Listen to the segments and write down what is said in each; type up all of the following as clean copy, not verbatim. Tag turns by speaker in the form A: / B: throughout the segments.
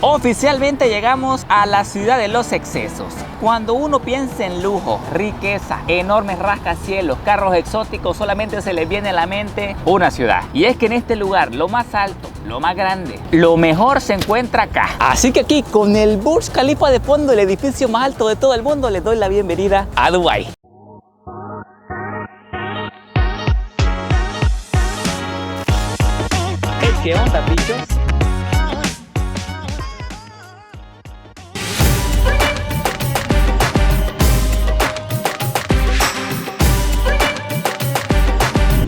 A: Oficialmente llegamos a la ciudad de los excesos. Cuando uno piensa en lujo, riqueza, enormes rascacielos, carros exóticos, solamente se les viene a la mente una ciudad. Y es que en este lugar, lo más alto, lo más grande, lo mejor se encuentra acá. Así que aquí, con el Burj Khalifa de fondo, el edificio más alto de todo el mundo, les doy la bienvenida a Dubái. ¿Qué onda, bichos?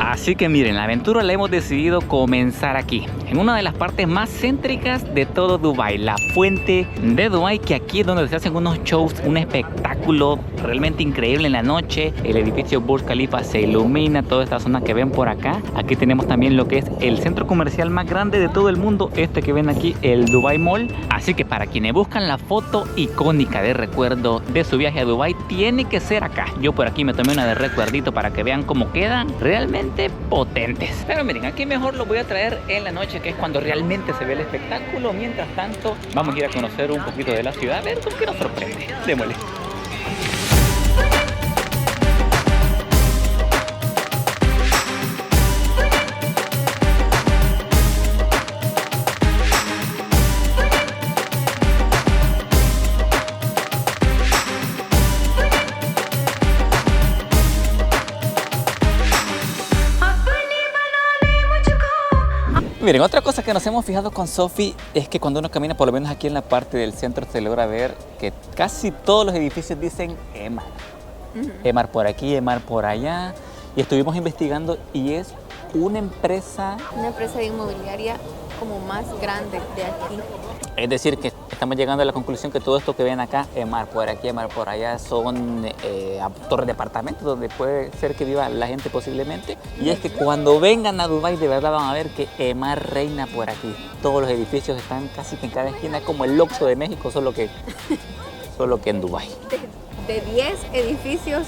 A: Así que miren, la aventura la hemos decidido comenzar aquí, en una de las partes más céntricas de todo Dubái, la fuente de Dubái, que aquí es donde se hacen unos shows, un espectáculo realmente increíble en la noche. El edificio Burj Khalifa se ilumina, toda esta zona que ven por acá. Aquí tenemos también lo que es el centro comercial más grande de todo el mundo, este que ven aquí, el Dubai Mall. Así que para quienes buscan la foto icónica de recuerdo de su viaje a Dubái, tiene que ser acá. Yo por aquí me tomé una de recuerdito para que vean cómo quedan, realmente potentes. Pero miren, aquí mejor lo voy a traer en la noche, que es cuando realmente se ve el espectáculo. Mientras tanto, vamos a ir a conocer un poquito de la ciudad, a ver con qué nos sorprende. Démosle. Miren, otra cosa que nos hemos fijado con Sophie es que cuando uno camina, por lo menos aquí en la parte del centro, se logra ver que casi todos los edificios dicen Emaar. Emaar por aquí, Emaar por allá. Y estuvimos investigando y es una empresa
B: de inmobiliaria como más grande de aquí.
A: Es decir, que estamos llegando a la conclusión que todo esto que ven acá, Emaar por aquí, Emaar por allá, son torres de apartamentos donde puede ser que viva la gente posiblemente. Y es que cuando vengan a Dubái, de verdad van a ver que Emaar reina por aquí. Todos los edificios están casi que en cada esquina, como el Oxxo de México, solo que en Dubái.
B: De 10 edificios,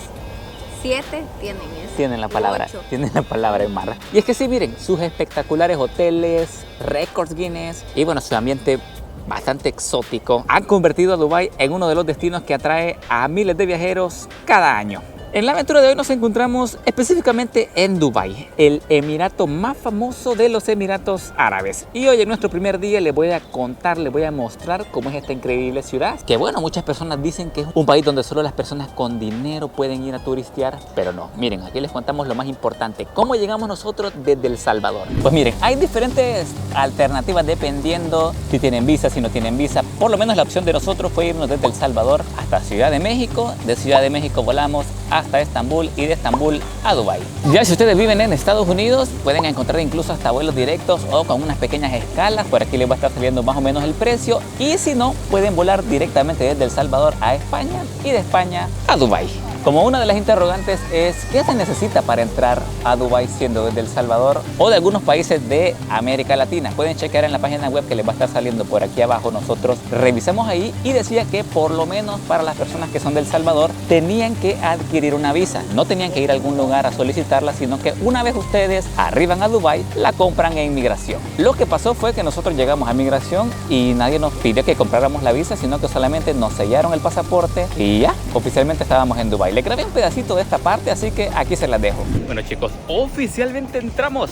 B: 7 tienen eso.
A: Tienen la palabra Emaar. Y es que sí, miren, sus espectaculares hoteles, récords Guinness y bueno, su ambiente bastante exótico han convertido a Dubái en uno de los destinos que atrae a miles de viajeros cada año. En la aventura de hoy nos encontramos específicamente en Dubái, el emirato más famoso de los Emiratos Árabes. Y hoy en nuestro primer día les voy a contar, les voy a mostrar cómo es esta increíble ciudad. Que bueno, muchas personas dicen que es un país donde solo las personas con dinero pueden ir a turistear, pero no. Miren, aquí les contamos lo más importante, cómo llegamos nosotros desde El Salvador. Pues miren, hay diferentes alternativas dependiendo si tienen visa, si no tienen visa. Por lo menos la opción de nosotros fue irnos desde El Salvador hasta Ciudad de México. De Ciudad de México volamos hasta Estambul y de Estambul a Dubái. Ya si ustedes viven en Estados Unidos, pueden encontrar incluso hasta vuelos directos o con unas pequeñas escalas. Por aquí les va a estar saliendo más o menos el precio. Y si no, pueden volar directamente desde El Salvador a España y de España a Dubái. Como una de las interrogantes es ¿qué se necesita para entrar a Dubái siendo desde El Salvador o de algunos países de América Latina? Pueden chequear en la página web que les va a estar saliendo por aquí abajo. Nosotros revisamos ahí y decía que por lo menos para las personas que son de El Salvador tenían que adquirir una visa. No tenían que ir a algún lugar a solicitarla, sino que una vez ustedes arriban a Dubái, la compran en migración. Lo que pasó fue que nosotros llegamos a migración y nadie nos pidió que compráramos la visa, sino que solamente nos sellaron el pasaporte y ya, oficialmente estábamos en Dubái. Le grabé un pedacito de esta parte, así que aquí se las dejo. Bueno chicos, oficialmente entramos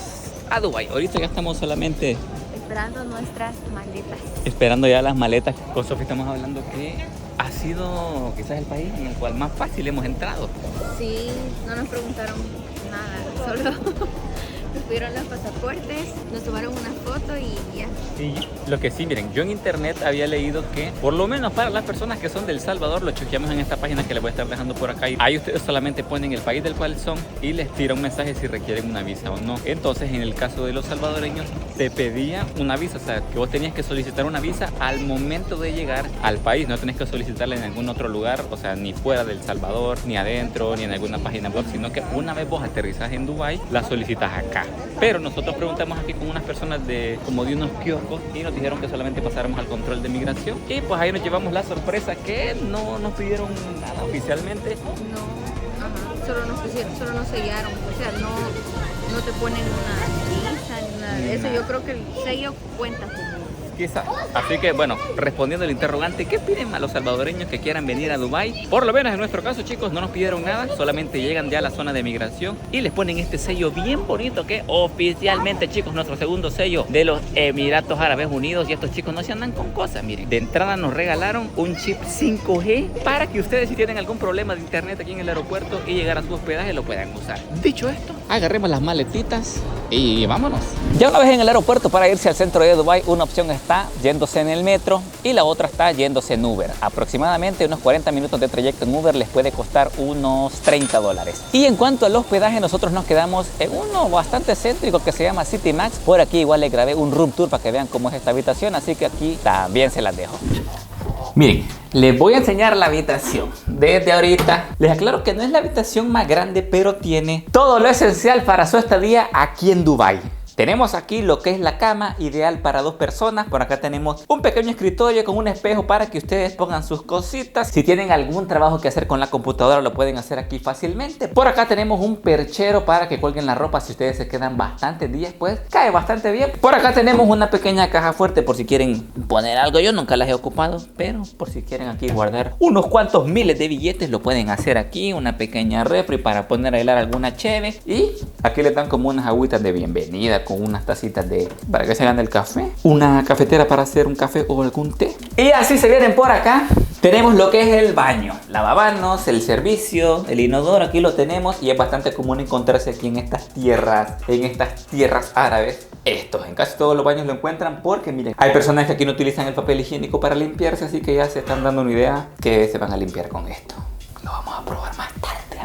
A: a Dubái. Ahorita ya estamos solamente
B: Esperando nuestras maletas.
A: esperando ya las maletas. Con Sofía estamos hablando que ha sido quizás el país en el cual más fácil hemos entrado.
B: Sí, no nos preguntaron nada, solo nos pidieron los pasaportes, nos tomaron una foto y ya.
A: Sí, lo que sí, miren, yo en internet había leído que por lo menos para las personas que son de El Salvador, lo chequeamos en esta página que les voy a estar dejando por acá. Y ahí ustedes solamente ponen el país del cual son y les tira un mensaje si requieren una visa o no. Entonces, en el caso de los salvadoreños, te pedía una visa, o sea, que vos tenías que solicitar una visa al momento de llegar al país. No tenés que solicitarla en algún otro lugar, o sea, ni fuera del Salvador, ni adentro, ni en alguna página web, sino que una vez vos aterrizás en Dubái, la solicitas acá. Pero nosotros preguntamos aquí con unas personas de como de unos kioscos y nos dijeron que solamente pasáramos al control de migración. Y pues ahí nos llevamos la sorpresa que no nos pidieron nada oficialmente.
B: No, ajá, solo nos sellaron, o sea, no te ponen una visa ni nada de eso. Yo creo que el sello cuenta como
A: Quizás. Así que bueno, respondiendo al interrogante, ¿qué piden a los salvadoreños que quieran venir a Dubái? Por lo menos en nuestro caso, chicos, no nos pidieron nada, solamente llegan ya a la zona de migración y les ponen este sello bien bonito que oficialmente, chicos, nuestro segundo sello de los Emiratos Árabes Unidos. Y estos chicos no se andan con cosas, miren. De entrada nos regalaron un chip 5G para que ustedes, si tienen algún problema de internet aquí en el aeropuerto y llegar a su hospedaje, lo puedan usar. Dicho esto, agarremos las maletitas y vámonos. Ya una vez en el aeropuerto, para irse al centro de Dubái, una opción está yéndose en el metro y la otra está yéndose en Uber. Aproximadamente unos 40 minutos de trayecto en Uber les puede costar unos $30. Y en cuanto al hospedaje, nosotros nos quedamos en uno bastante céntrico que se llama City Max. Por aquí igual les grabé un room tour para que vean cómo es esta habitación, así que aquí también se las dejo. Miren, les voy a enseñar la habitación desde ahorita. Les aclaro que no es la habitación más grande, pero tiene todo lo esencial para su estadía aquí en Dubái. Tenemos aquí lo que es la cama, ideal para 2 personas. Por acá tenemos un pequeño escritorio con un espejo para que ustedes pongan sus cositas. Si tienen algún trabajo que hacer con la computadora, lo pueden hacer aquí fácilmente. Por acá tenemos un perchero para que cuelguen la ropa. Si ustedes se quedan bastantes días, pues cae bastante bien. Por acá tenemos una pequeña caja fuerte por si quieren poner algo. Yo nunca las he ocupado, pero por si quieren aquí guardar unos cuantos miles de billetes, lo pueden hacer aquí. Una pequeña refri para poner a helar alguna cheve. Y aquí les dan como unas agüitas de bienvenida con unas tacitas para que se hagan el café, una cafetera para hacer un café o algún té. Y así se vienen por acá. Tenemos lo que es el baño, lavamanos, el servicio, el inodoro, aquí lo tenemos y es bastante común encontrarse aquí en estas tierras árabes. Estos, en casi todos los baños lo encuentran porque miren, hay personas que aquí no utilizan el papel higiénico para limpiarse, así que ya se están dando una idea que se van a limpiar con esto. Lo vamos a probar más tarde,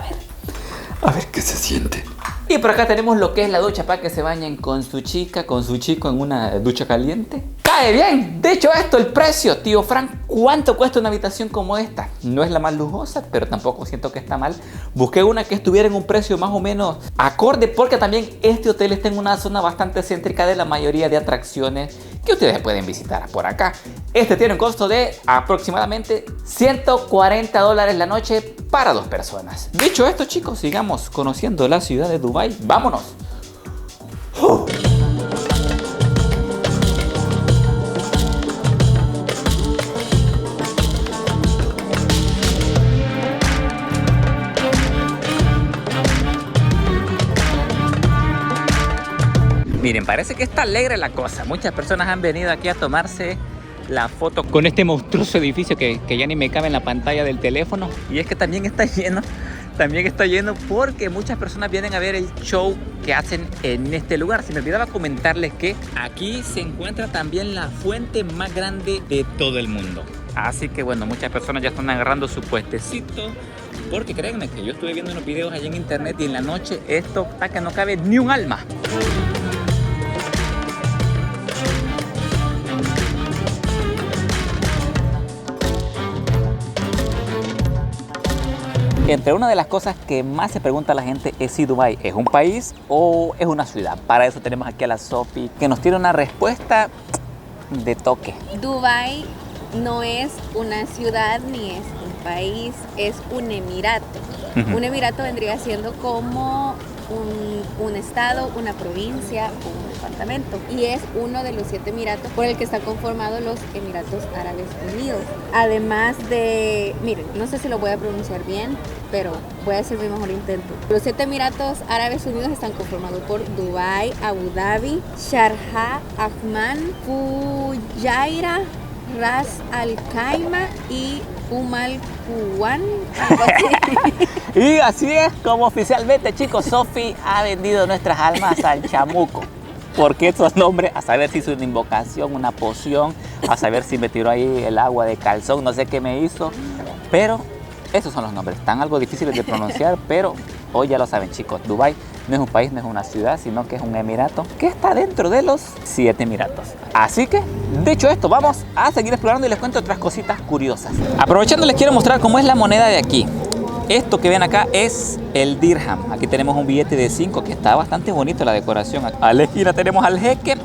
A: a ver qué se siente. Y por acá tenemos lo que es la ducha para que se bañen con su chica, con su chico en una ducha caliente. ¡Cae bien! Dicho esto, el precio, tío Frank, ¿cuánto cuesta una habitación como esta? No es la más lujosa, pero tampoco siento que está mal. Busqué una que estuviera en un precio más o menos acorde, porque también este hotel está en una zona bastante céntrica de la mayoría de atracciones que ustedes pueden visitar por acá. Este tiene un costo de aproximadamente $140 la noche para 2 personas. Dicho esto, chicos, sigamos conociendo la ciudad de Dubái. ¡Vámonos! Miren, parece que está alegre la cosa. Muchas personas han venido aquí a tomarse la foto con este monstruoso edificio que ya ni me cabe en la pantalla del teléfono. Y es que también está lleno porque muchas personas vienen a ver el show que hacen en este lugar. Se me olvidaba comentarles que aquí se encuentra también la fuente más grande de todo el mundo. Así que bueno, muchas personas ya están agarrando su puestecito, porque créanme que yo estuve viendo unos videos allí en internet y en la noche esto está que no cabe ni un alma. Entre una de las cosas que más se pregunta la gente es si Dubái es un país o es una ciudad. Para eso tenemos aquí a la Sofi, que nos tiene una respuesta de toque.
B: Dubái no es una ciudad ni es un país, es un emirato. Un emirato vendría siendo como un estado, una provincia o un departamento, y es uno de los 7 emiratos por el que están conformados los Emiratos Árabes Unidos. Además de, miren, no sé si lo voy a pronunciar bien, pero voy a hacer mi mejor intento. Los 7 Emiratos Árabes Unidos están conformados por Dubái, Abu Dhabi, Sharjah, Ajman, Fujairah, Ras Al Khaimah y Al Quwan.
A: Y así es como oficialmente, chicos, Sofi ha vendido nuestras almas al chamuco. Porque esos nombres, a saber si es una invocación, una poción, a saber si me tiró ahí el agua de calzón, no sé qué me hizo. Pero esos son los nombres, están algo difíciles de pronunciar, pero hoy ya lo saben, chicos. Dubái no es un país, no es una ciudad, sino que es un emirato que está dentro de los 7 emiratos. Así que, dicho esto, vamos a seguir explorando y les cuento otras cositas curiosas. Aprovechando, les quiero mostrar cómo es la moneda de aquí. Esto que ven acá es el dirham. Aquí tenemos un billete de 5 que está bastante bonito la decoración. A la esquina tenemos al jeque.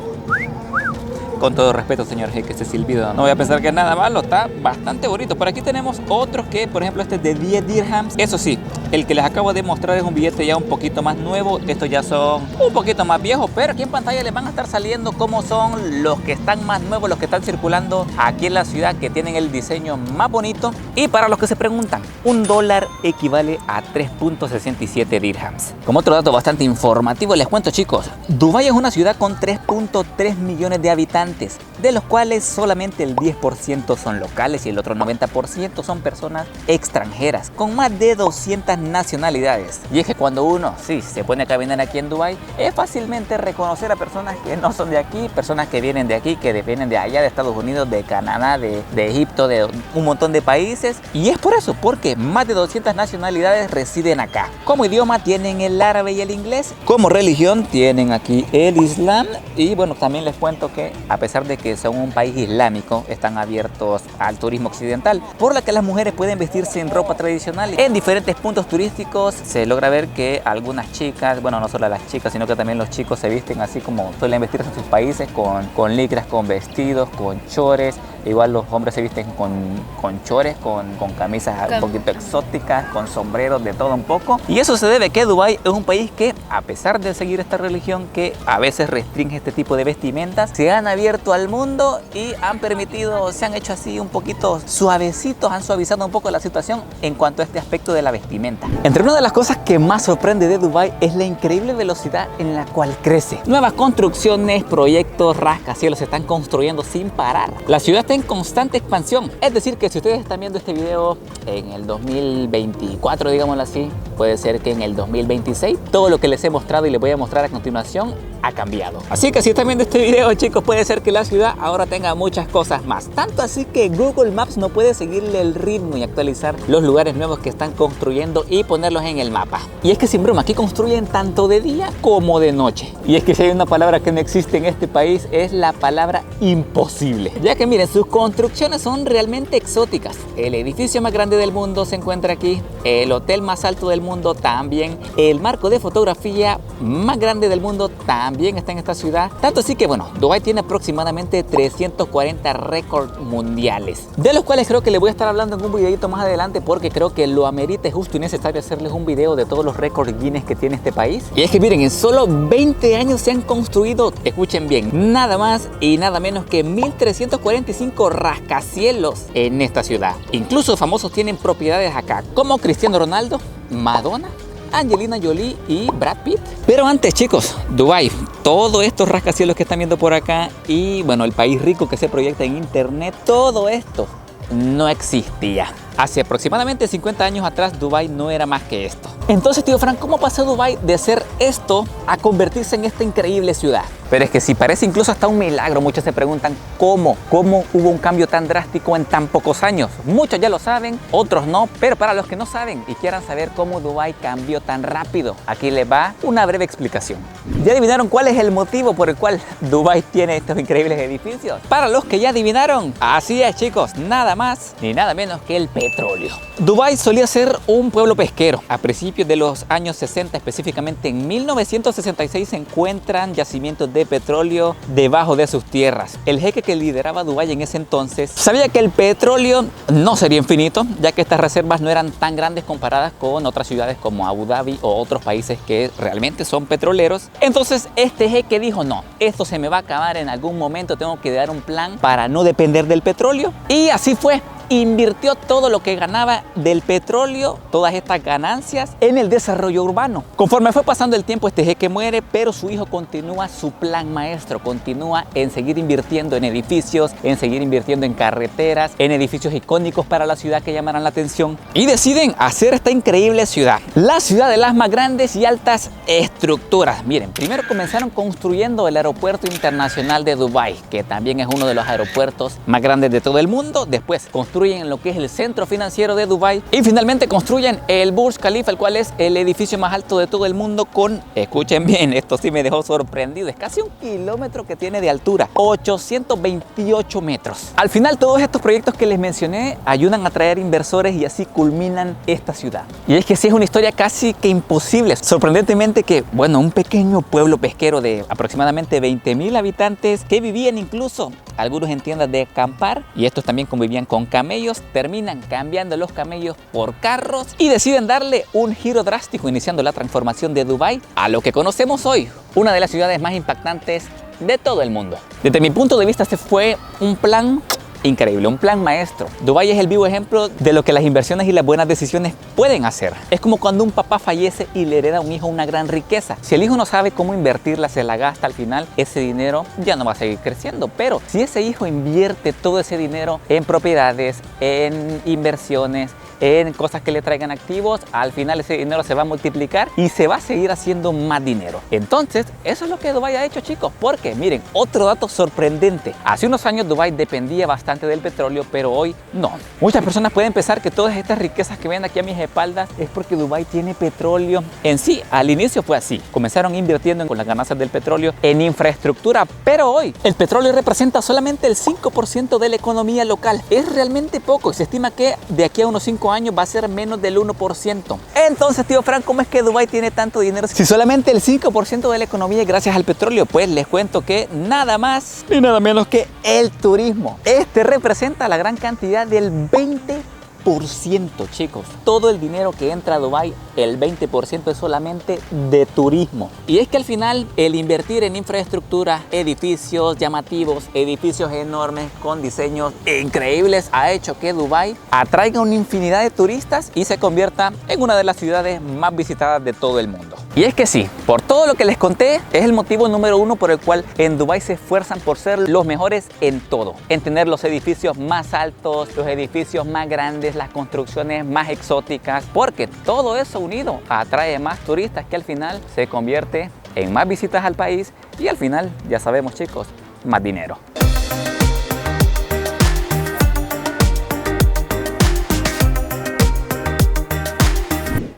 A: Con todo respeto, señor jeque, ese silbido no voy a pensar que es nada malo, está bastante bonito. Por aquí tenemos otros que, por ejemplo, este es de 10 dirhams. Eso sí, El que les acabo de mostrar es un billete ya un poquito más nuevo. Estos ya son un poquito más viejos, pero aquí en pantalla les van a estar saliendo cómo son los que están más nuevos, los que están circulando aquí en la ciudad, que tienen el diseño más bonito. Y para los que se preguntan, $1 equivale a 3.67 dirhams. Como otro dato bastante informativo les cuento, chicos, Dubái es una ciudad con 3.3 millones de habitantes, de los cuales solamente el 10% son locales y el otro 90% son personas extranjeras, con más de 200 nacionalidades. Y es que cuando uno se pone a caminar aquí en Dubái, es fácilmente reconocer a personas que no son de aquí, personas que vienen de aquí, que vienen de allá, de Estados Unidos, de Canadá, de Egipto, de un montón de países. Y es por eso, porque más de 200 nacionalidades residen acá. Como idioma tienen el árabe y el inglés. Como religión tienen aquí el Islam. Y bueno, también les cuento que a pesar de que son un país islámico, están abiertos al turismo occidental, por lo que las mujeres pueden vestirse en ropa tradicional. En diferentes puntos turísticos se logra ver que algunas chicas, bueno, no solo las chicas, sino que también los chicos se visten así como suelen vestirse en sus países, con licras, con vestidos, con chores. Igual los hombres se visten con chores, con camisas un poquito exóticas, con sombreros, de todo un poco. Y eso se debe a que Dubái es un país que, a pesar de seguir esta religión que a veces restringe este tipo de vestimentas, se han abierto al mundo y han permitido, se han hecho así un poquito suavecitos, han suavizado un poco la situación en cuanto a este aspecto de la vestimenta. Entre una de las cosas que más sorprende de Dubái es la increíble velocidad en la cual crece. Nuevas construcciones, proyectos, rascacielos se están construyendo sin parar. La ciudad está en constante expansión, es decir que si ustedes están viendo este video en el 2024, digámoslo así, puede ser que en el 2026 todo lo que les he mostrado y les voy a mostrar a continuación ha cambiado. Así que si están viendo este video, chicos, puede ser que la ciudad ahora tenga muchas cosas más, tanto así que Google Maps no puede seguirle el ritmo y actualizar los lugares nuevos que están construyendo y ponerlos en el mapa. Y es que sin broma, aquí construyen tanto de día como de noche. Y es que si hay una palabra que no existe en este país, es la palabra imposible, ya que miren, sus construcciones son realmente exóticas. El edificio más grande del mundo se encuentra aquí, el hotel más alto del mundo también, el marco de fotografía más grande del mundo también está en esta ciudad. Tanto así que bueno, Dubái tiene aproximadamente 340 récords mundiales, de los cuales creo que les voy a estar hablando en un videito más adelante, porque creo que lo amerita, es justo y necesario hacerles un video de todos los récords Guinness que tiene este país. Y es que miren, en solo 20 años se han construido, escuchen bien, nada más y nada menos que 1345 rascacielos en esta ciudad. Incluso famosos tienen propiedades acá, como Cristiano Ronaldo, Madonna, Angelina Jolie y Brad Pitt. Pero antes, chicos, Dubái, todos estos rascacielos que están viendo por acá y bueno, el país rico que se proyecta en internet, todo esto no existía. Hace aproximadamente 50 años atrás, Dubái no era más que esto. Entonces, tío Frank, ¿cómo pasó Dubái de ser esto a convertirse en esta increíble ciudad? Pero es que si parece incluso hasta un milagro, muchos se preguntan ¿cómo hubo un cambio tan drástico en tan pocos años? Muchos ya lo saben, otros no, pero para los que no saben y quieran saber cómo Dubái cambió tan rápido, aquí les va una breve explicación. ¿Ya adivinaron cuál es el motivo por el cual Dubái tiene estos increíbles edificios? Para los que ya adivinaron, así es, chicos, nada más ni nada menos que el petróleo. Dubái solía ser un pueblo pesquero. A principios de los años 60, específicamente en 1966, se encuentran yacimientos de petróleo debajo de sus tierras. El jeque que lideraba Dubái en ese entonces sabía que el petróleo no sería infinito, ya que estas reservas no eran tan grandes comparadas con otras ciudades como Abu Dhabi o otros países que realmente son petroleros. Entonces este jeque dijo, no, esto se me va a acabar en algún momento, tengo que dar un plan para no depender del petróleo. Y así fue. Invirtió todo lo que ganaba del petróleo, todas estas ganancias, en el desarrollo urbano. Conforme fue pasando el tiempo, este jeque muere, pero su hijo continúa su plan maestro, continúa en seguir invirtiendo en edificios, en seguir invirtiendo en carreteras, en edificios icónicos para la ciudad que llamaran la atención, y deciden hacer esta increíble ciudad, la ciudad de las más grandes y altas estructuras. Miren, primero comenzaron construyendo el aeropuerto internacional de Dubái, que también es uno de los aeropuertos más grandes de todo el mundo. Después construyen lo que es el centro financiero de Dubái y finalmente construyen el Burj Khalifa, el cual es el edificio más alto de todo el mundo con, escuchen bien, esto sí me dejó sorprendido, es casi 1 kilómetro que tiene de altura, 828 metros. Al final, todos estos proyectos que les mencioné ayudan a atraer inversores y así culminan esta ciudad. Y es que sí, es una historia casi que imposible. Sorprendentemente que, bueno, un pequeño pueblo pesquero de aproximadamente 20.000 habitantes que vivían incluso algunos en tiendas de acampar y estos también convivían con camellos. camellos, terminan cambiando los camellos por carros y deciden darle un giro drástico, iniciando la transformación de Dubái a lo que conocemos hoy, una de las ciudades más impactantes de todo el mundo. Desde mi punto de vista, este fue un plan increíble, un plan maestro. Dubái es el vivo ejemplo de lo que las inversiones y las buenas decisiones pueden hacer. Es como cuando un papá fallece y le hereda a un hijo una gran riqueza. Si el hijo no sabe cómo invertirla, se la gasta al final, ese dinero ya no va a seguir creciendo. Pero si ese hijo invierte todo ese dinero en propiedades, en inversiones, en cosas que le traigan activos, al final ese dinero se va a multiplicar y se va a seguir haciendo más dinero. Entonces, eso es lo que Dubái ha hecho, chicos, porque miren, otro dato sorprendente. Hace unos años Dubái dependía bastante del petróleo, pero hoy no. Muchas personas pueden pensar que todas estas riquezas que ven aquí a mis espaldas es porque Dubái tiene petróleo. En sí, al inicio fue así. Comenzaron invirtiendo con las ganancias del petróleo en infraestructura, pero hoy el petróleo representa solamente el 5% de la economía local. Es realmente poco y se estima que de aquí a unos 5 años va a ser menos del 1%. Entonces, tío Frank, ¿cómo es que Dubái tiene tanto dinero si solamente el 5% de la economía es gracias al petróleo? Pues les cuento que nada más ni nada menos que el turismo. Este representa la gran cantidad del 20%, chicos. Todo el dinero que entra a Dubái, el 20% es solamente de turismo. Y es que al final el invertir en infraestructura, edificios llamativos, edificios enormes con diseños increíbles, ha hecho que Dubái atraiga una infinidad de turistas y se convierta en una de las ciudades más visitadas de todo el mundo. Y es que sí, por todo lo que les conté, es el motivo número uno por el cual en Dubái se esfuerzan por ser los mejores en todo. En tener los edificios más altos, los edificios más grandes, las construcciones más exóticas, porque todo eso unido atrae más turistas que al final se convierte en más visitas al país y al final, ya sabemos, chicos, más dinero.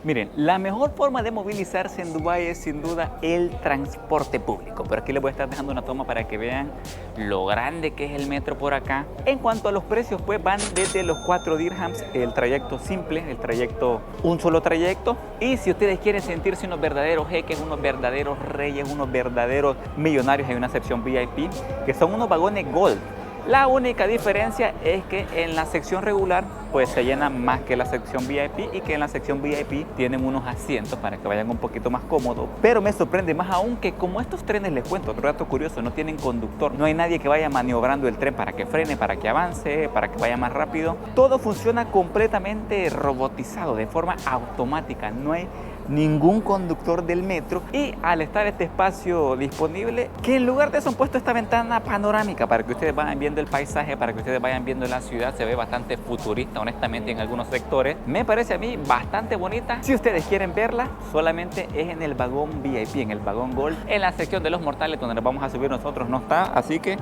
A: Miren, la mejor forma de movilizarse en Dubái es sin duda el transporte público. Pero aquí les voy a estar dejando una toma para que vean lo grande que es el metro por acá. En cuanto a los precios, pues van desde los 4 dirhams el trayecto simple, el trayecto, un solo trayecto. Y si ustedes quieren sentirse unos verdaderos jeques, unos verdaderos reyes, unos verdaderos millonarios, hay una sección VIP que son unos vagones Gold. La única diferencia es que en la sección regular pues se llena más que la sección VIP y que en la sección VIP tienen unos asientos para que vayan un poquito más cómodos. Pero me sorprende más aún que como estos trenes, les cuento otro dato curioso, no tienen conductor, no hay nadie que vaya maniobrando el tren para que frene, para que avance, para que vaya más rápido. Todo funciona completamente robotizado, de forma automática, no hay ningún conductor del metro. Y al estar este espacio disponible, que en lugar de eso han puesto esta ventana panorámica para que ustedes vayan viendo el paisaje, para que ustedes vayan viendo la ciudad. Se ve bastante futurista, honestamente, en algunos sectores. Me parece a mí bastante bonita. Si ustedes quieren verla, solamente es en el vagón VIP, en el vagón Gold. En la sección de los mortales, donde nos vamos a subir nosotros, no está, así que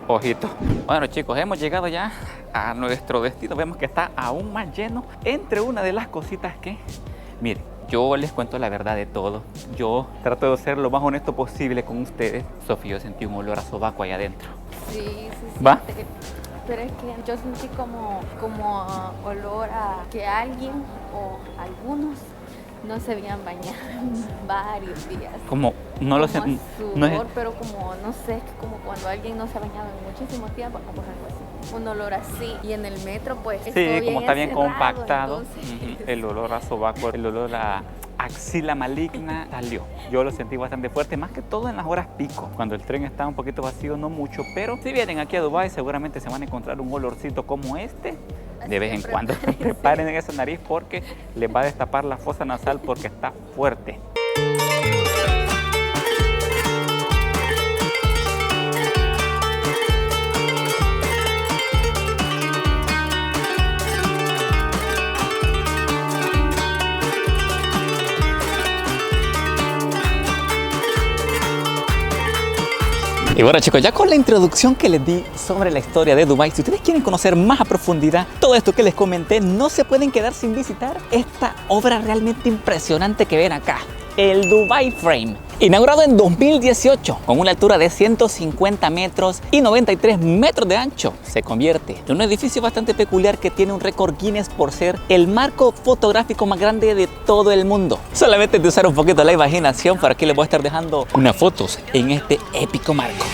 A: ojito. Bueno, chicos, hemos llegado ya a nuestro destino. Vemos que está aún más lleno. Entre una de las cositas que, miren, yo les cuento la verdad de todo. Yo trato de ser lo más honesto posible con ustedes. Sofía, yo sentí un olor a sobaco ahí adentro.
B: Sí.
A: ¿Va?
B: Pero es que yo sentí como olor a que alguien o algunos no se habían bañado en varios días.
A: Como, no lo sé.
B: Sudor,
A: no es...
B: pero como, no sé, es como cuando alguien no se ha bañado en muchísimo tiempo, como algo así. Un olor así. Y en el metro, pues,
A: sí, como está bien compactado,
B: entonces...
A: el olor a sobaco, el olor a axila maligna salió. Yo lo sentí bastante fuerte, más que todo en las horas pico, cuando el tren está un poquito vacío, no mucho. Pero si vienen aquí a Dubái, seguramente se van a encontrar un olorcito como este de vez en cuando. Preparen esa nariz porque les va a destapar la fosa nasal porque está fuerte. Y bueno, chicos, ya con la introducción que les di sobre la historia de Dubái, si ustedes quieren conocer más a profundidad todo esto que les comenté, no se pueden quedar sin visitar esta obra realmente impresionante que ven acá, el Dubai Frame. Inaugurado en 2018 con una altura de 150 metros y 93 metros de ancho, se convierte en un edificio bastante peculiar que tiene un récord Guinness por ser el marco fotográfico más grande de todo el mundo. Solamente de usar un poquito la imaginación, para que les voy a estar dejando unas fotos en este épico marco.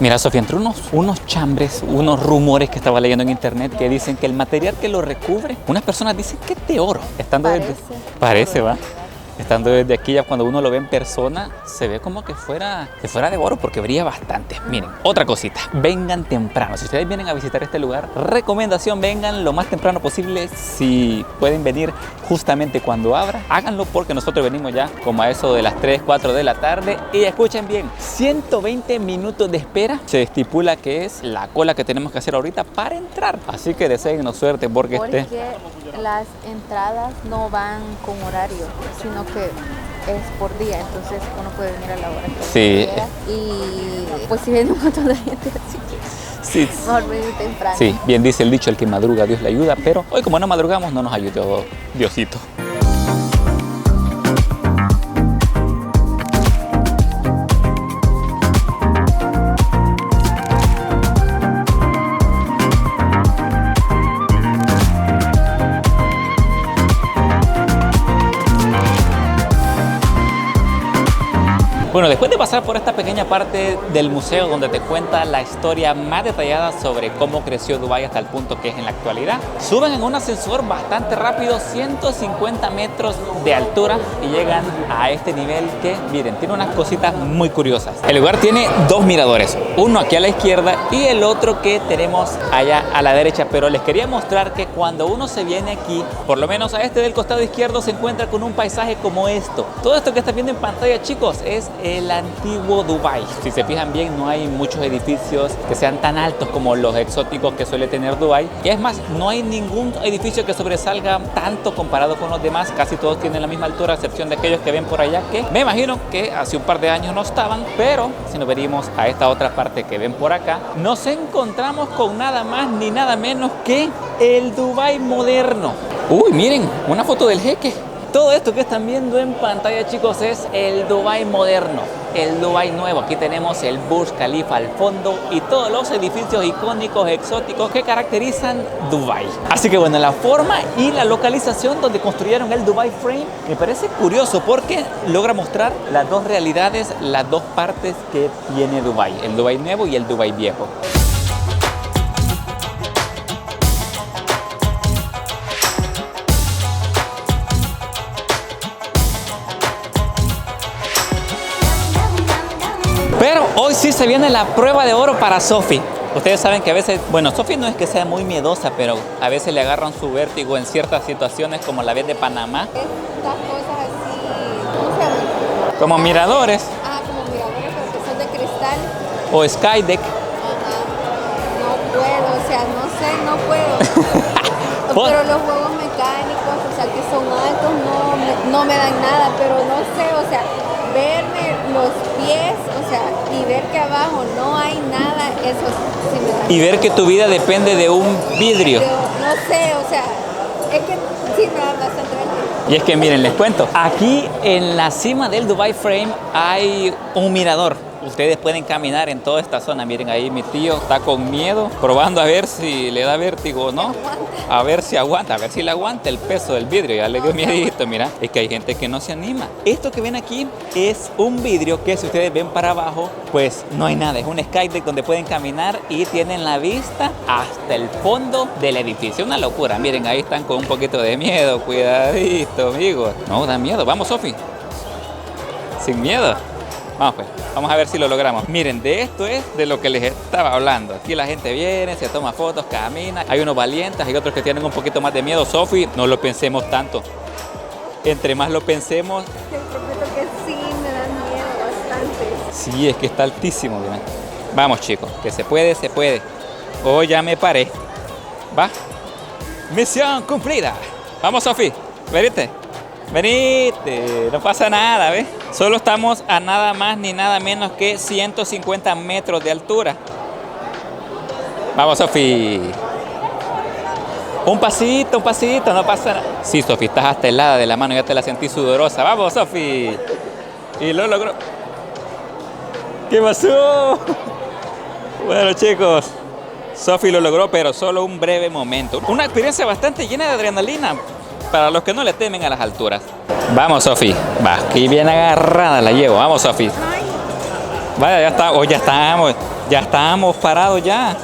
A: Mira, Sofía, entre unos chambres, unos rumores que estaba leyendo en internet que dicen que el material que lo recubre, unas personas dicen que es de oro. Parece, ¿va? Estando desde aquí, ya cuando uno lo ve en persona, se ve como que fuera de oro porque brilla bastante. Miren, otra cosita, vengan temprano. Si ustedes vienen a visitar este lugar, recomendación, vengan lo más temprano posible. Si pueden venir justamente cuando abra, háganlo porque nosotros venimos ya como a eso de las 3, 4 de la tarde. Y escuchen bien, 120 minutos de espera se estipula que es la cola que tenemos que hacer ahorita para entrar. Así que deseennos suerte porque
B: las entradas no van con horario, sino que es por día, entonces uno puede venir a la hora que quiera. Y pues si viene un montón de gente, así que mejor venir temprano.
A: Sí, bien dice el dicho, el que madruga Dios le ayuda, pero hoy como no madrugamos no nos ayudó Diosito. Bueno, después de pasar por esta pequeña parte del museo donde te cuenta la historia más detallada sobre cómo creció Dubái hasta el punto que es en la actualidad, suben en un ascensor bastante rápido, 150 metros de altura y llegan a este nivel que, miren, tiene unas cositas muy curiosas. El lugar tiene dos miradores, uno aquí a la izquierda y el otro que tenemos allá a la derecha, pero les quería mostrar que cuando uno se viene aquí, por lo menos a este del costado izquierdo, se encuentra con un paisaje como esto. Todo esto que están viendo en pantalla, chicos, es el antiguo Dubái. Si se fijan bien, no hay muchos edificios que sean tan altos como los exóticos que suele tener Dubái. Y es más, no hay ningún edificio que sobresalga tanto comparado con los demás. Casi todos tienen la misma altura, a excepción de aquellos que ven por allá, que me imagino que hace un par de años no estaban. Pero si nos venimos a esta otra parte que ven por acá, nos encontramos con nada más ni nada menos que el Dubái moderno. Uy, miren, una foto del jeque. Todo esto que están viendo en pantalla, chicos, es el Dubái moderno, el Dubái nuevo. Aquí tenemos el Burj Khalifa al fondo y todos los edificios icónicos, exóticos que caracterizan Dubái. Así que bueno, la forma y la localización donde construyeron el Dubai Frame me parece curioso porque logra mostrar las dos realidades, las dos partes que tiene Dubái, el Dubái nuevo y el Dubái viejo. Pero hoy sí se viene la prueba de oro para Sofi. Ustedes saben que a veces, bueno, Sofi no es que sea muy miedosa, pero a veces le agarran su vértigo en ciertas situaciones como la vez de Panamá.
B: Estas cosas así, ¿cómo se llaman?
A: Como miradores.
B: Como miradores, pero que son de cristal.
A: O skydeck.
B: Ajá. No puedo, o sea, no puedo. Pero los juegos mecánicos, o sea, que son altos, no me dan nada, pero no sé, o sea, verme los pies, o sea, y ver que abajo no hay nada, eso sí me da.
A: Y ver que tu vida depende de un vidrio.
B: No sé, o sea, es que sí me da bastante vergüenza.
A: Y es que miren, les cuento, aquí en la cima del Dubai Frame hay un mirador. Ustedes pueden caminar en toda esta zona. Miren, ahí mi tío está con miedo, probando a ver si le da vértigo o no. A ver si aguanta, a ver si le aguanta el peso del vidrio. Ya le dio miedito, mira. Es que hay gente que no se anima. Esto que ven aquí es un vidrio que si ustedes ven para abajo, pues no hay nada. Es un skydeck donde pueden caminar y tienen la vista hasta el fondo del edificio. Una locura. Miren, ahí están con un poquito de miedo. Cuidadito, amigos. No, da miedo. Vamos, Sofi. Sin miedo. Vamos pues, vamos a ver si lo logramos. Miren, de esto es de lo que les estaba hablando. Aquí la gente viene, se toma fotos, camina. Hay unos valientes, hay otros que tienen un poquito más de miedo. Sofi, no lo pensemos tanto. Entre más lo pensemos...
B: Te prometo que sí, me da miedo bastante.
A: Sí, es que está altísimo, miren. Vamos, chicos, que se puede, se puede. Oh, ya me paré. Va. Misión cumplida. Vamos, Sofi, venite. Venite, no pasa nada, ¿ves? Solo estamos a nada más ni nada menos que 150 metros de altura. Vamos, Sofi. Un pasito, no pasa nada. Sí, Sofi, estás hasta helada de la mano, ya te la sentí sudorosa. Vamos, Sofi. Y lo logró. ¿Qué pasó? Bueno, chicos, Sofi lo logró, pero solo un breve momento. Una experiencia bastante llena de adrenalina para los que no le temen a las alturas. Vamos, Sofi. Va, aquí bien agarrada la llevo. Vamos, Sofi. Vaya, ya está. Oh, ya estamos. Ya estamos parados ya.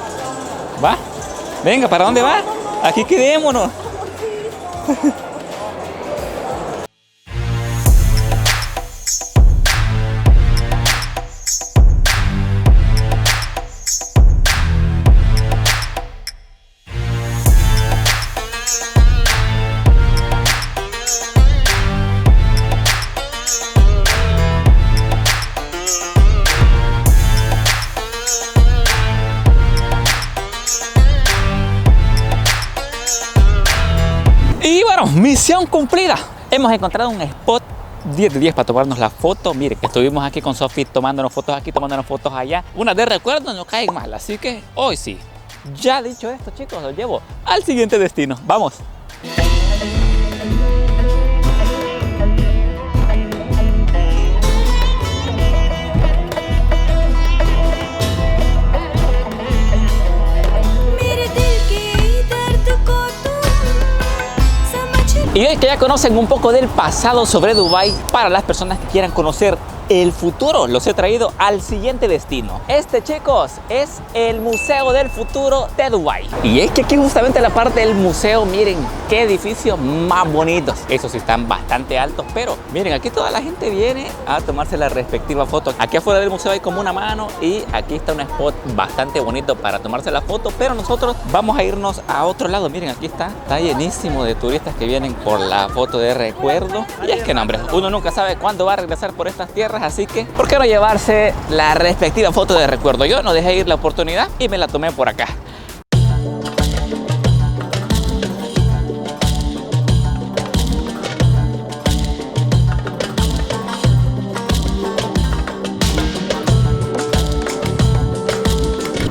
A: Va. Venga, ¿para dónde va? Aquí quedémonos. Y bueno, misión cumplida. Hemos encontrado un spot 10 de 10 para tomarnos la foto. Miren, estuvimos aquí con Sofi tomándonos fotos aquí, tomándonos fotos allá. Unas de recuerdo no caen mal, así que hoy sí. Ya dicho esto, chicos, los llevo al siguiente destino. ¡Vamos! Y hoy que ya conocen un poco del pasado sobre Dubái, para las personas que quieran conocer el futuro, los he traído al siguiente destino. Este, chicos, es el Museo del Futuro de Dubái. Y es que aquí justamente en la parte del museo, miren qué edificios más bonitos. Esos sí están bastante altos, pero miren, aquí toda la gente viene a tomarse la respectiva foto. Aquí afuera del museo hay como una mano y aquí está un spot bastante bonito para tomarse la foto, pero nosotros vamos a irnos a otro lado. Miren, aquí está llenísimo de turistas que vienen por la foto de recuerdo. Y es que no, hombre, uno nunca sabe cuándo va a regresar por estas tierras, así que ¿por qué no llevarse la respectiva foto de recuerdo? Yo no dejé ir la oportunidad y me la tomé por acá.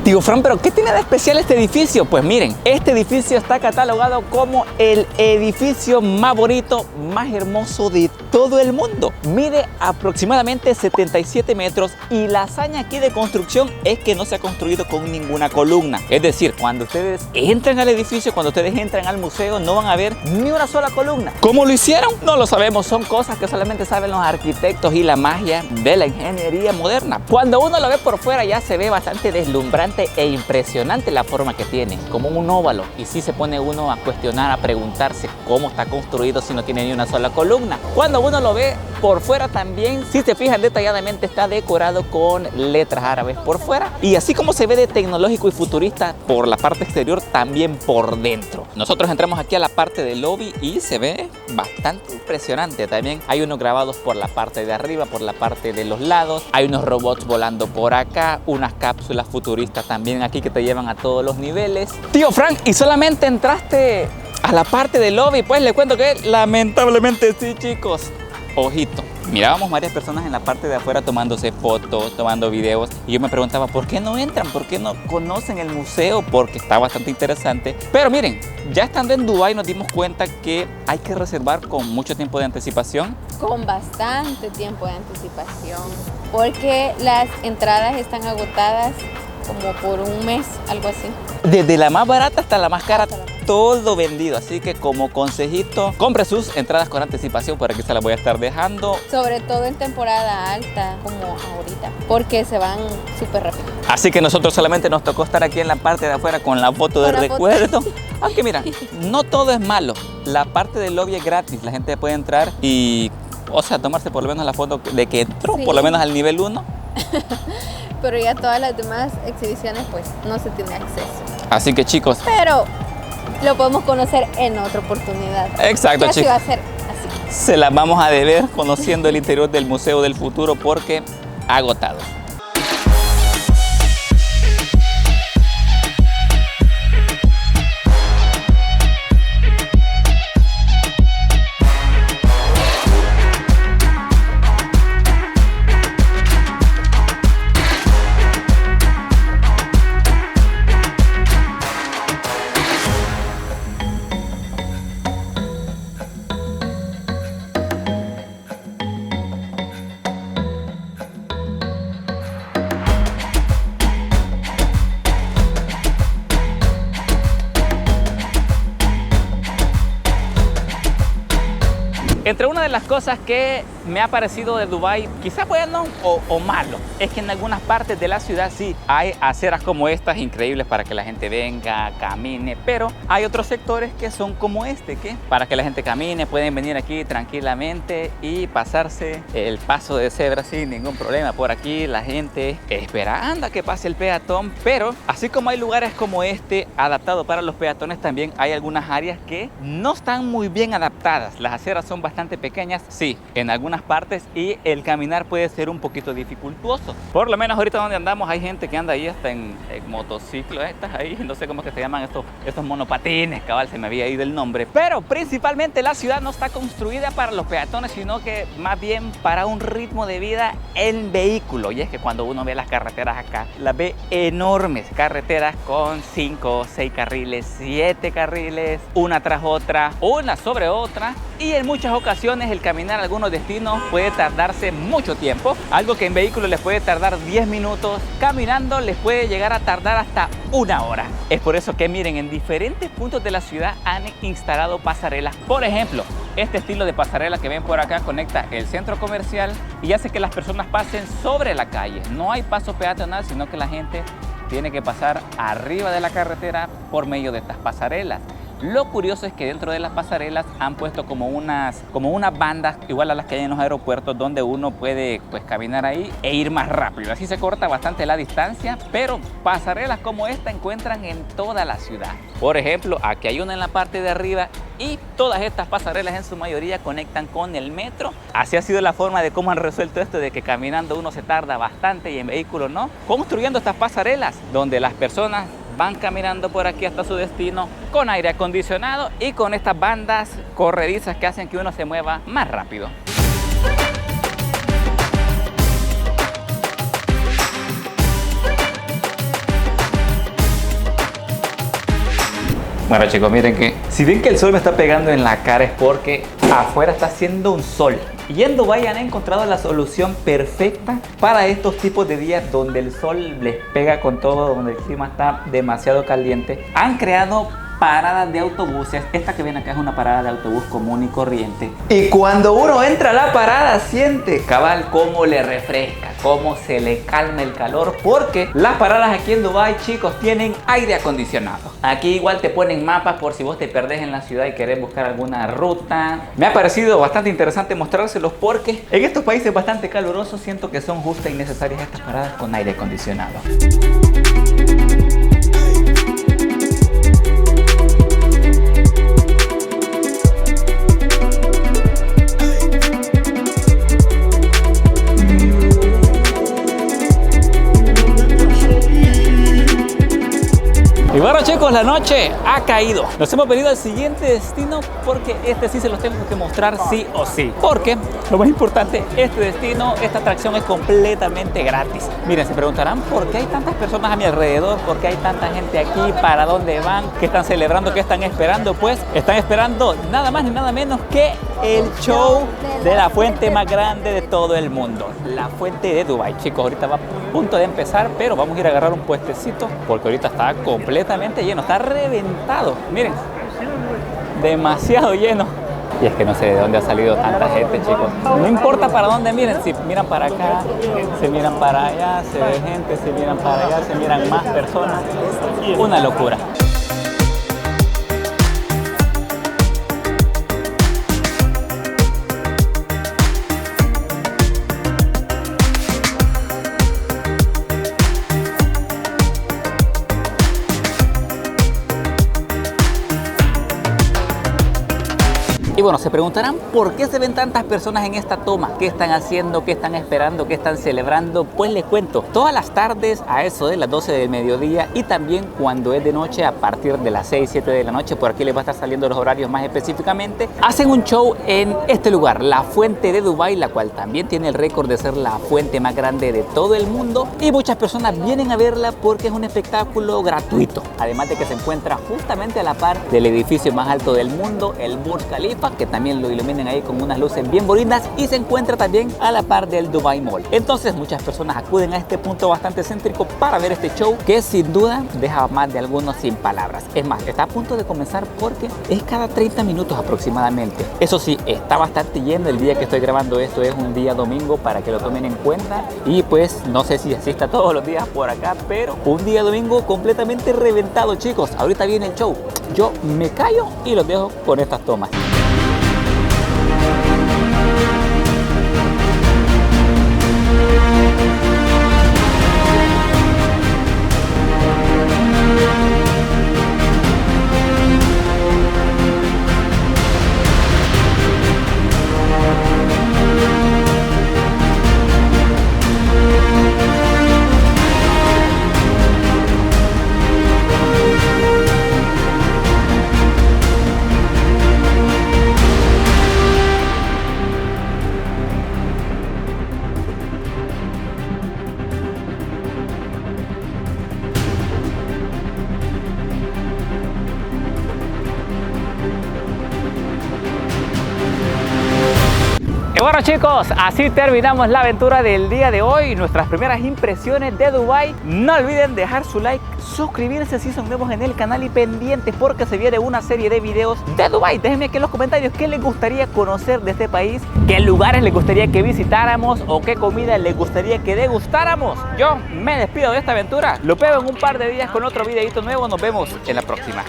A: Tío Fran, ¿pero qué tiene de especial este edificio? Pues miren, este edificio está catalogado como el edificio más bonito, más hermoso de todo el mundo. Mide aproximadamente 77 metros y la hazaña aquí de construcción es que no se ha construido con ninguna columna. Es decir, cuando ustedes entran al edificio, cuando ustedes entran al museo, no van a ver ni una sola columna. ¿Cómo lo hicieron? No lo sabemos, son cosas que solamente saben los arquitectos y la magia de la ingeniería moderna. Cuando uno lo ve por fuera ya se ve bastante deslumbrante e impresionante la forma que tiene, como un óvalo, y sí se pone uno a cuestionar, a preguntarse cómo está construido si no tiene ni una sola columna. Cuando uno lo ve por fuera también, si se fijan detalladamente, está decorado con letras árabes por fuera, y así como se ve de tecnológico y futurista por la parte exterior, también por dentro. Nosotros entramos aquí a la parte del lobby y se ve bastante impresionante. También hay unos grabados por la parte de arriba, por la parte de los lados, hay unos robots volando por acá, unas cápsulas futuristas también aquí que te llevan a todos los niveles. Tío Frank, ¿y solamente entraste a la parte del lobby? Pues le cuento que lamentablemente sí, chicos. Ojito, mirábamos varias personas en la parte de afuera tomándose fotos, tomando videos, y yo me preguntaba ¿por qué no entran? ¿Por qué no conocen el museo? Porque está bastante interesante. Pero miren, ya estando en Dubái nos dimos cuenta que hay que reservar con mucho tiempo de anticipación.
B: Con bastante tiempo de anticipación, porque las entradas están agotadas como por un mes, algo así.
A: Desde la más barata hasta la más cara, todo vendido. Así que como consejito, compre sus entradas con anticipación, por aquí se las voy a estar dejando.
B: Sobre todo en temporada alta, como ahorita, porque se van súper rápido.
A: Así que nosotros solamente nos tocó estar aquí en la parte de afuera con la foto de recuerdo. Aunque mira, no todo es malo. La parte del lobby es gratis, la gente puede entrar y, o sea, tomarse por lo menos la foto de que entró, sí, por lo menos al nivel 1.
B: Pero ya todas las demás exhibiciones pues no se tiene acceso.
A: Así que chicos,
B: pero lo podemos conocer en otra oportunidad.
A: Exacto, chicos.
B: Va a ser así.
A: Se las vamos a deber conociendo el interior del Museo del Futuro porque agotado. cosas que me ha parecido de Dubái, quizás bueno o malo, es que en algunas partes de la ciudad sí hay aceras como estas increíbles para que la gente venga, camine, pero hay otros sectores que son como este, que para que la gente camine pueden venir aquí tranquilamente y pasarse el paso de cebra sin ningún problema. Por aquí la gente esperando a que pase el peatón, pero así como hay lugares como este adaptado para los peatones, también hay algunas áreas que no están muy bien adaptadas. Las aceras son bastante pequeñas, sí, en algunas partes, y el caminar puede ser un poquito dificultuoso. Por lo menos ahorita donde andamos hay gente que anda ahí hasta en motociclo, estas ahí, no sé cómo es que se llaman estos monopatines, cabal, se me había ido el nombre. Pero principalmente la ciudad no está construida para los peatones, sino que más bien para un ritmo de vida en vehículo. Y es que cuando uno ve las carreteras acá, las ve enormes, carreteras con 5, 6 carriles, 7 carriles, una tras otra, una sobre otra, y en muchas ocasiones el caminar a algunos destinos puede tardarse mucho tiempo, algo que en vehículo les puede tardar 10 minutos, caminando les puede llegar a tardar hasta 1 hora. Es por eso que miren, en diferentes puntos de la ciudad han instalado pasarelas. Por ejemplo, este estilo de pasarela que ven por acá conecta el centro comercial y hace que las personas pasen sobre la calle. No hay paso peatonal, sino que la gente tiene que pasar arriba de la carretera por medio de estas pasarelas. Lo curioso es que dentro de las pasarelas han puesto como unas bandas igual a las que hay en los aeropuertos, donde uno puede pues caminar ahí e ir más rápido. Así se corta bastante la distancia, pero pasarelas como esta encuentran en toda la ciudad. Por ejemplo, aquí hay una en la parte de arriba y todas estas pasarelas en su mayoría conectan con el metro. Así ha sido la forma de cómo han resuelto esto de que caminando uno se tarda bastante y en vehículo no, construyendo estas pasarelas donde las personas van caminando por aquí hasta su destino con aire acondicionado y con estas bandas corredizas que hacen que uno se mueva más rápido. Bueno chicos, miren que si ven que el sol me está pegando en la cara es porque afuera está haciendo un sol. Y en Dubái han encontrado la solución perfecta para estos tipos de días donde el sol les pega con todo, donde el clima está demasiado caliente. Han creado paradas de autobuses. Esta que ven acá es una parada de autobús común y corriente. Y cuando uno entra a la parada siente cabal cómo le refresca, cómo se le calma el calor, porque las paradas aquí en Dubái, chicos, tienen aire acondicionado. Aquí igual te ponen mapas por si vos te perdés en la ciudad y querés buscar alguna ruta. Me ha parecido bastante interesante mostrárselos porque en estos países bastante calurosos siento que son justas y necesarias estas paradas con aire acondicionado. Y bueno chicos, la noche ha caído. Nos hemos venido al siguiente destino porque este sí se los tengo que mostrar sí o sí. Porque, lo más importante, este destino, esta atracción es completamente gratis. Miren, se preguntarán por qué hay tantas personas a mi alrededor, por qué hay tanta gente aquí, para dónde van, qué están celebrando, qué están esperando. Pues están esperando nada más ni nada menos que el show de la fuente más grande de todo el mundo. La fuente de Dubái. Chicos, ahorita va a punto de empezar, pero vamos a ir a agarrar un puestecito porque ahorita está completamente lleno, está reventado. Miren, demasiado lleno. Y es que no sé de dónde ha salido tanta gente, chicos. No importa para dónde miren, si miran para acá, se miran para allá, se ve gente, se miran para allá, se miran más personas. Una locura. Y bueno, se preguntarán por qué se ven tantas personas en esta toma, qué están haciendo, qué están esperando, qué están celebrando. Pues les cuento, todas las tardes a eso de las 12 del mediodía y también cuando es de noche a partir de las 6, 7 de la noche, por aquí les va a estar saliendo los horarios más específicamente, hacen un show en este lugar, la Fuente de Dubái, la cual también tiene el récord de ser la fuente más grande de todo el mundo y muchas personas vienen a verla porque es un espectáculo gratuito, además de que se encuentra justamente a la par del edificio más alto del mundo, el Burj Khalifa, que también lo iluminen ahí con unas luces bien bonitas, y se encuentra también a la par del Dubai Mall. Entonces muchas personas acuden a este punto bastante céntrico para ver este show que sin duda deja más de algunos sin palabras. Es más, está a punto de comenzar porque es cada 30 minutos aproximadamente. Eso sí, está bastante lleno. El día que estoy grabando esto es un día domingo, para que lo tomen en cuenta, y pues no sé si así está todos los días por acá, pero un día domingo completamente reventado, chicos. Ahorita viene el show, yo me callo y los dejo con estas tomas. Y bueno, chicos, así terminamos la aventura del día de hoy, nuestras primeras impresiones de Dubai. No olviden dejar su like, suscribirse si son nuevos en el canal y pendientes porque se viene una serie de videos de Dubai. Déjenme aquí en los comentarios qué les gustaría conocer de este país, qué lugares les gustaría que visitáramos o qué comida les gustaría que degustáramos. Yo me despido de esta aventura, lo veo en un par de días con otro videito nuevo. Nos vemos en la próxima.